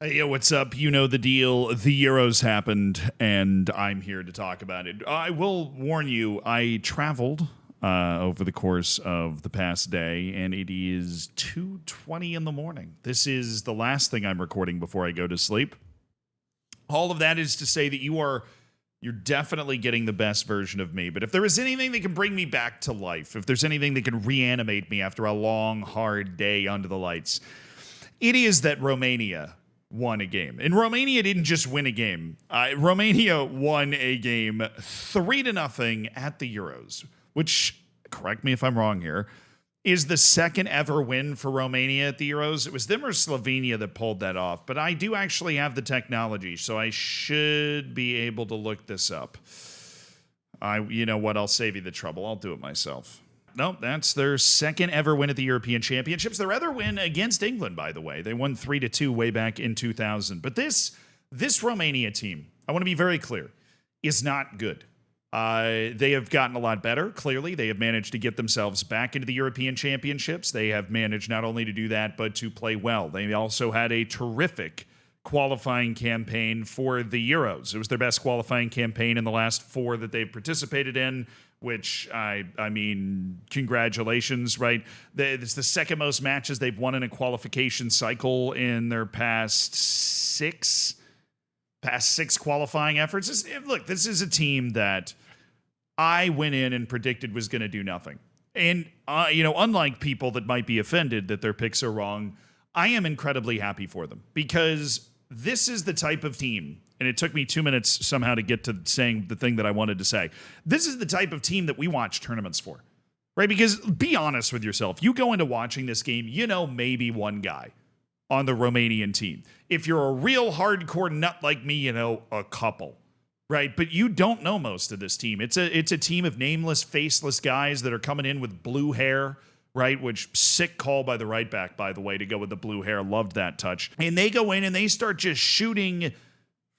Hey, yo, what's up? You know the deal. The Euros happened, and I'm here to talk about it. I will warn you, I traveled over the course of the past day, and it is 2:20 in the morning. This is the last thing I'm recording before I go to sleep. All of that is to say that you're definitely getting the best version of me. But if there is anything that can bring me back to life, if there's anything that can reanimate me after a long, hard day under the lights, it is that Romania won a game. And Romania didn't just win a game. Romania won a game 3-0 at the Euros, which, correct me if I'm wrong here, is the second ever win for Romania at the Euros. It was them or Slovenia that pulled that off, but I do actually have the technology, so I should be able to look this up. You know what? I'll save you the trouble. I'll do it myself. No, that's their second ever win at the European Championships. Their other win against England, by the way. They won 3-2 way back in 2000. But this Romania team, I want to be very clear, is not good. They have gotten a lot better, clearly. They have managed to get themselves back into the European Championships. They have managed not only to do that, but to play well. They also had a terrific qualifying campaign for the Euros. It was their best qualifying campaign in the last four that they've participated in, which, I mean, congratulations, right? It's the second most matches they've won in a qualification cycle in their past six qualifying efforts. Look, this is a team that I went in and predicted was going to do nothing. And, unlike people that might be offended that their picks are wrong, I am incredibly happy for them because this is the type of team, and it took me 2 minutes somehow to get to saying the thing that I wanted to say. This is the type of team that we watch tournaments for, right? Because be honest with yourself. You go into watching this game, maybe one guy on the Romanian team. If you're a real hardcore nut like me, a couple, right? But you don't know most of this team. It's a team of nameless, faceless guys that are coming in with blue hair, right? Which, sick call by the right back, by the way, to go with the blue hair. Loved that touch. And they go in and they start just shooting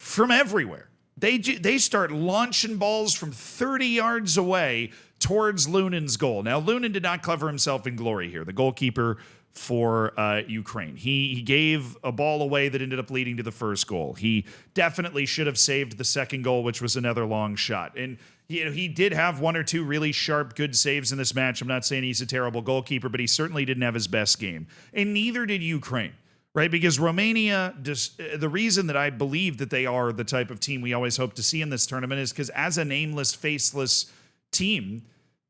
from everywhere. They start launching balls from 30 yards away towards Lunen's goal. Now, Lunin did not cover himself in glory here, the goalkeeper for Ukraine. He gave a ball away that ended up leading to the first goal. He definitely should have saved the second goal, which was another long shot. And he did have one or two really sharp, good saves in this match. I'm not saying he's a terrible goalkeeper, but he certainly didn't have his best game. And neither did Ukraine, right? Because Romania, the reason that I believe that they are the type of team we always hope to see in this tournament is because as a nameless, faceless team,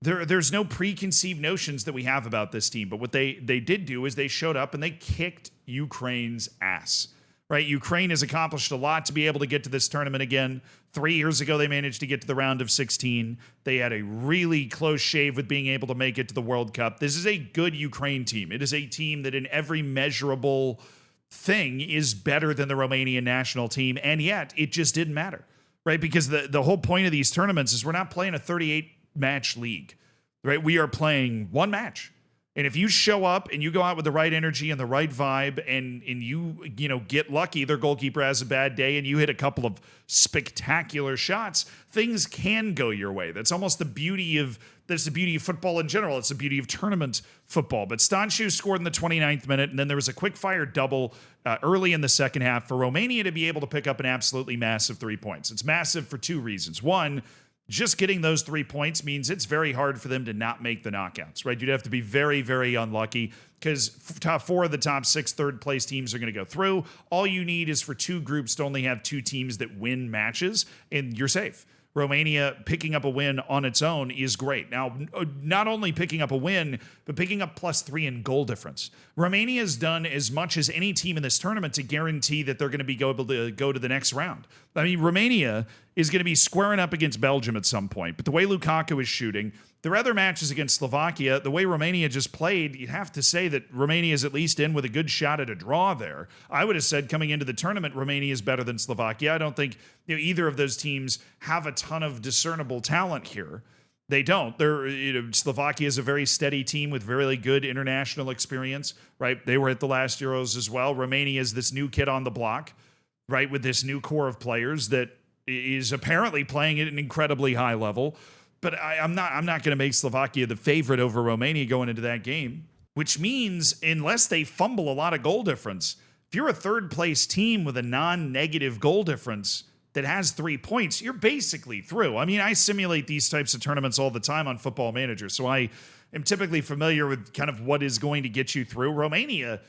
there's no preconceived notions that we have about this team. But what they did do is they showed up and they kicked Ukraine's ass. Right? Ukraine has accomplished a lot to be able to get to this tournament again. 3 years ago, they managed to get to the round of 16. They had a really close shave with being able to make it to the World Cup. This is a good Ukraine team. It is a team that in every measurable thing is better than the Romanian national team, and yet it just didn't matter, right? Because the whole point of these tournaments is we're not playing a 38-match league, right? We are playing one match. And if you show up and you go out with the right energy and the right vibe and you get lucky, their goalkeeper has a bad day and you hit a couple of spectacular shots, things can go your way. That's the beauty of football in general. It's the beauty of tournament football. But Stanciu scored in the 29th minute, and then there was a quick fire double early in the second half for Romania to be able to pick up an absolutely massive 3 points. It's massive for two reasons. One, just getting those 3 points means it's very hard for them to not make the knockouts, right? You'd have to be very, very unlucky because top four of the top six third-place teams are going to go through. All you need is for two groups to only have two teams that win matches, and you're safe. Romania picking up a win on its own is great. Now, not only picking up a win, but picking up +3 in goal difference. Romania has done as much as any team in this tournament to guarantee that they're going to be able to go to the next round. I mean, Romania is going to be squaring up against Belgium at some point, but the way Lukaku is shooting, their other matches against Slovakia, the way Romania just played, you'd have to say that Romania is at least in with a good shot at a draw there. I would have said coming into the tournament, Romania is better than Slovakia. I don't think either of those teams have a ton of discernible talent here. They don't. Slovakia is a very steady team with very good international experience, right? They were at the last Euros as well. Romania is this new kid on the block, right, with this new core of players that is apparently playing at an incredibly high level. But I'm not going to make Slovakia the favorite over Romania going into that game, which means unless they fumble a lot of goal difference, If you're a third place team with a non-negative goal difference that has 3 points, you're basically through. I mean, I simulate these types of tournaments all the time on Football Manager, so I am typically familiar with kind of what is going to get you through. Romania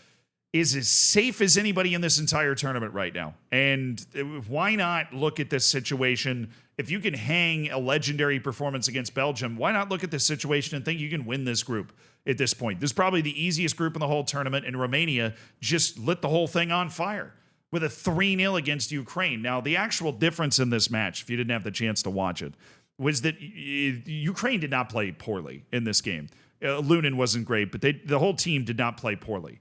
is as safe as anybody in this entire tournament right now. And why not look at this situation? If you can hang a legendary performance against Belgium, why not look at this situation and think you can win this group at this point? This is probably the easiest group in the whole tournament, and Romania just lit the whole thing on fire with a 3-0 against Ukraine. Now, the actual difference in this match, if you didn't have the chance to watch it, was that Ukraine did not play poorly in this game. Lunin wasn't great, but the whole team did not play poorly.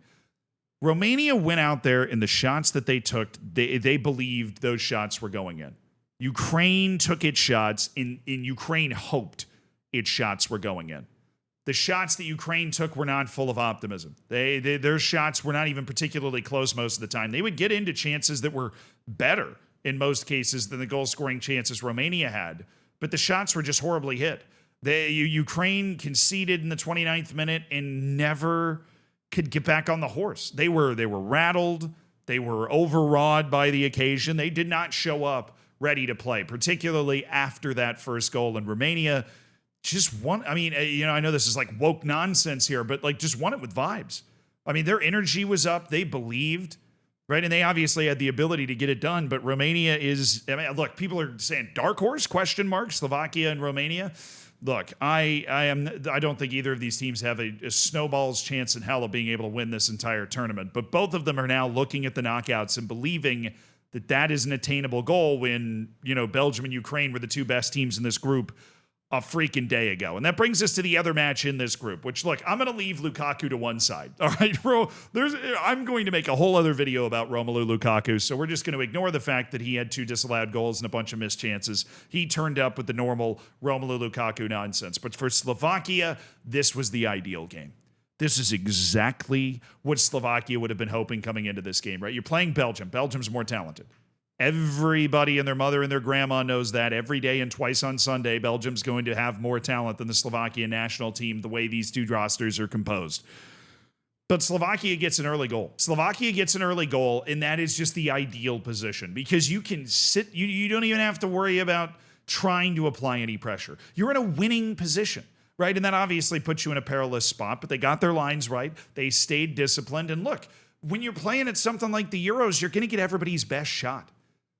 Romania went out there, and the shots that they took, they believed those shots were going in. Ukraine took its shots, and Ukraine hoped its shots were going in. The shots that Ukraine took were not full of optimism. Their shots were not even particularly close most of the time. They would get into chances that were better in most cases than the goal-scoring chances Romania had, but the shots were just horribly hit. Ukraine conceded in the 29th minute and never could get back on the horse. They were rattled. They were overawed by the occasion. They did not show up ready to play, particularly after that first goal. And Romania just won. I mean, I know this is like woke nonsense here, but like just won it with vibes. I mean, their energy was up. They believed, right? And they obviously had the ability to get it done. But Romania is, I mean, look, people are saying dark horse, ? Slovakia and Romania. Look, I don't think either of these teams have a snowball's chance in hell of being able to win this entire tournament. But both of them are now looking at the knockouts and believing that that is an attainable goal when, Belgium and Ukraine were the two best teams in this group a freaking day ago. And that brings us to the other match in this group, which, look, I'm going to leave Lukaku to one side. All right, bro, I'm going to make a whole other video about Romelu Lukaku, so we're just going to ignore the fact that he had 2 disallowed goals and a bunch of missed chances. He turned up with the normal Romelu Lukaku nonsense. But for Slovakia, this was the ideal game. This is exactly what Slovakia would have been hoping coming into this game, right? You're playing Belgium. Belgium's more talented. Everybody and their mother and their grandma knows that. Every day and twice on Sunday, Belgium's going to have more talent than the Slovakian national team, the way these two rosters are composed. But Slovakia gets an early goal. Slovakia gets an early goal, and that is just the ideal position because you can sit, you don't even have to worry about trying to apply any pressure. You're in a winning position, right? And that obviously puts you in a perilous spot, but they got their lines right. They stayed disciplined. And look, when you're playing at something like the Euros, you're going to get everybody's best shot.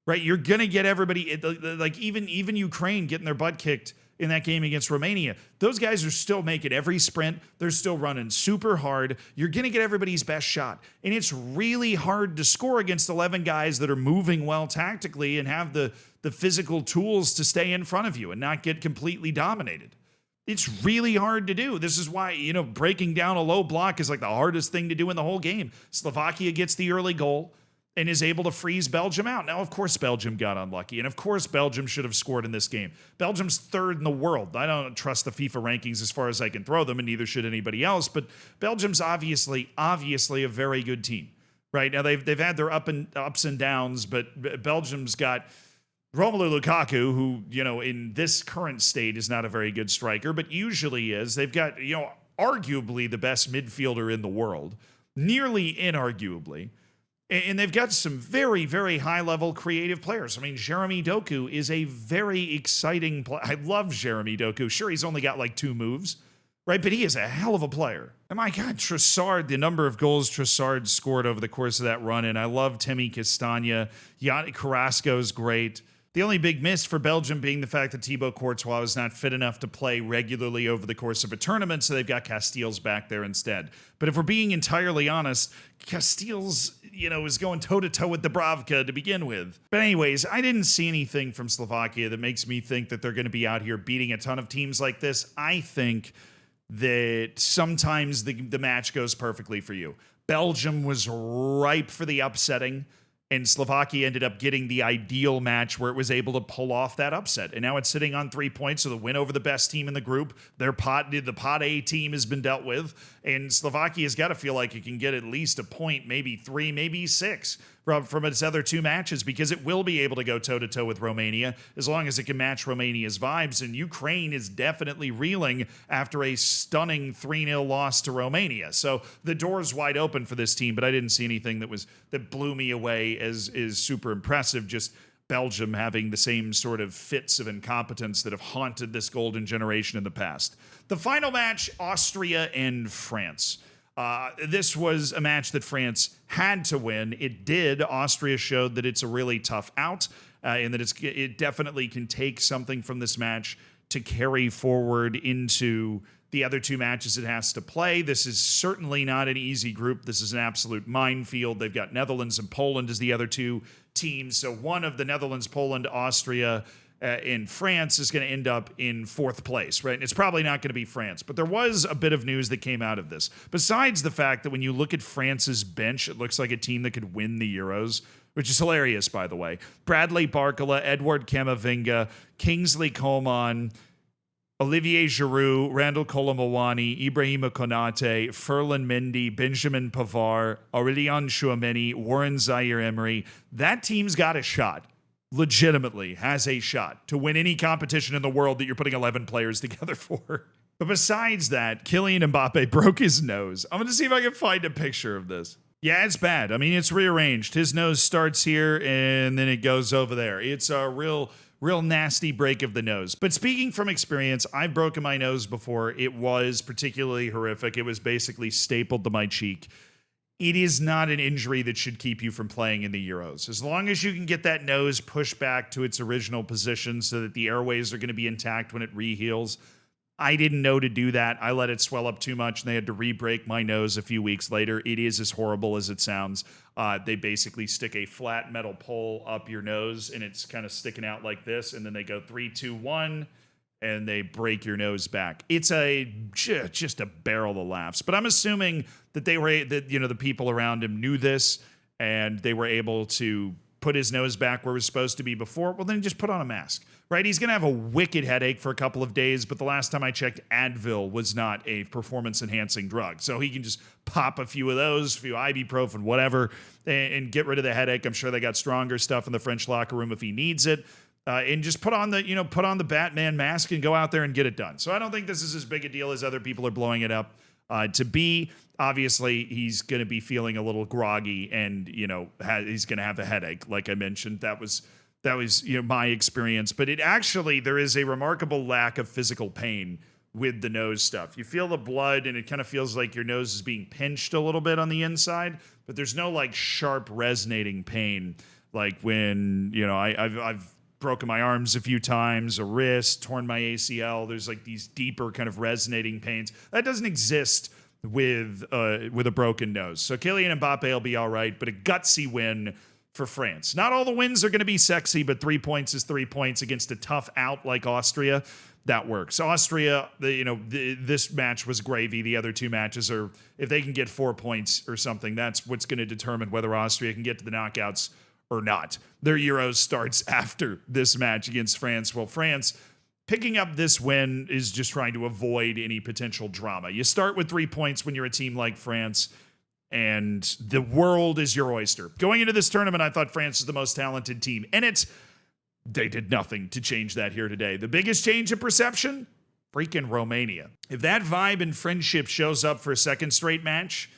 Right, you're gonna get everybody, like even Ukraine getting their butt kicked in that game against Romania. Those guys are still making every sprint. They're still running super hard. You're gonna get everybody's best shot, and it's really hard to score against 11 guys that are moving well tactically and have the physical tools to stay in front of you and not get completely dominated. It's really hard to do. This is why, breaking down a low block is like the hardest thing to do in the whole game. Slovakia gets the early goal and is able to freeze Belgium out. Now, of course, Belgium got unlucky, and of course, Belgium should have scored in this game. Belgium's 3rd in the world. I don't trust the FIFA rankings as far as I can throw them, and neither should anybody else, but Belgium's obviously a very good team, right? Now, they've had their ups and downs, but Belgium's got Romelu Lukaku, who, in this current state is not a very good striker, but usually is. They've got, arguably the best midfielder in the world, nearly inarguably. And they've got some very, very high-level creative players. I mean, Jeremy Doku is a very exciting player. I love Jeremy Doku. Sure, he's only got like 2 moves, right? But he is a hell of a player. And my God, Trossard, the number of goals Trossard scored over the course of that run, and I love Timmy Castagna. Yannick Carrasco's great. The only big miss for Belgium being the fact that Thibaut Courtois was not fit enough to play regularly over the course of a tournament, so they've got Castells back there instead. But if we're being entirely honest, Castells, is going toe-to-toe with Dubravka to begin with. But anyways, I didn't see anything from Slovakia that makes me think that they're going to be out here beating a ton of teams like this. I think that sometimes the match goes perfectly for you. Belgium was ripe for the upsetting, and Slovakia ended up getting the ideal match where it was able to pull off that upset. And now it's sitting on 3 points, so the win over the best team in the group. The Pot A team has been dealt with. And Slovakia's got to feel like it can get at least a point, maybe 3, maybe 6 from its other two matches, because it will be able to go toe-to-toe with Romania as long as it can match Romania's vibes. And Ukraine is definitely reeling after a stunning 3-0 loss to Romania. So the door's wide open for this team, but I didn't see anything that blew me away as is super impressive. Just Belgium having the same sort of fits of incompetence that have haunted this golden generation in the past. The final match, Austria and France. This was a match that France had to win. It did. Austria showed that it's a really tough out, and that it definitely can take something from this match to carry forward into the other two matches it has to play. This is certainly not an easy group. This is an absolute minefield. They've got Netherlands and Poland as the other two teams. So one of the Netherlands, Poland, Austria, in France is going to end up in fourth place, right? And it's probably not going to be France. But there was a bit of news that came out of this. Besides the fact that when you look at France's bench, it looks like a team that could win the Euros, which is hilarious, by the way. Bradley Barcola, Edward Camavinga, Kingsley Coman, Olivier Giroud, Randall Colomowani, Ibrahima Konate, Ferland Mendy, Benjamin Pavard, Aurélien Chouameni, Warren Zaire-Emery. That team's got a shot. Legitimately has a shot to win any competition in the world that you're putting 11 players together for. But besides that, Kylian Mbappe broke his nose. I'm going to see if I can find a picture of this. Yeah, it's bad. I mean, it's rearranged. His nose starts here and then it goes over there. It's a real nasty break of the nose. But speaking from experience, I've broken my nose before. It was particularly horrific. It was basically stapled to my cheek. It is not an injury that should keep you from playing in the Euros. As long as you can get that nose pushed back to its original position so that the airways are going to be intact when it reheals. I didn't know to do that. I let it swell up too much, and they had to re-break my nose a few weeks later. It is as horrible as it sounds. They basically stick a flat metal pole up your nose, and it's kind of sticking out like this, and then they go 3, 2, 1, and they break your nose back. It's just a barrel of laughs. But I'm assuming that the people around him knew this, and they were able to put his nose back where it was supposed to be before. Well, then just put on a mask, right? He's going to have a wicked headache for a couple of days, but the last time I checked, Advil was not a performance-enhancing drug. So he can just pop a few of those, a few ibuprofen, whatever, and get rid of the headache. I'm sure they got stronger stuff in the French locker room if he needs it. And just put on the Batman mask and go out there and get it done. So I don't think this is as big a deal as other people are blowing it up to be. Obviously, he's going to be feeling a little groggy, and he's going to have a headache. Like I mentioned, that was my experience. But there is a remarkable lack of physical pain with the nose stuff. You feel the blood, and it kind of feels like your nose is being pinched a little bit on the inside, but there's no like sharp resonating pain like when I've broken my arms a few times, a wrist, torn my ACL. There's like these deeper kind of resonating pains. That doesn't exist with a broken nose. So Kylian Mbappe will be all right, but a gutsy win for France. Not all the wins are going to be sexy, but 3 points is 3 points against a tough out like Austria. That works. Austria, this match was gravy. The other two matches are, if they can get 4 points or something, that's what's going to determine whether Austria can get to the knockouts or not. Their Euros starts after this match against France. Well, France picking up this win is just trying to avoid any potential drama. You start with 3 points when you're a team like France, and the world is your oyster. Going into this tournament, I thought France is the most talented team in it. They did nothing to change that here today. The biggest change in perception? Freaking Romania. If that vibe and friendship shows up for a second straight match,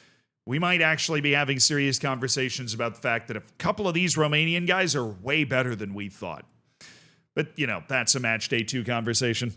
we might actually be having serious conversations about the fact that a couple of these Romanian guys are way better than we thought. But, that's a match day 2 conversation.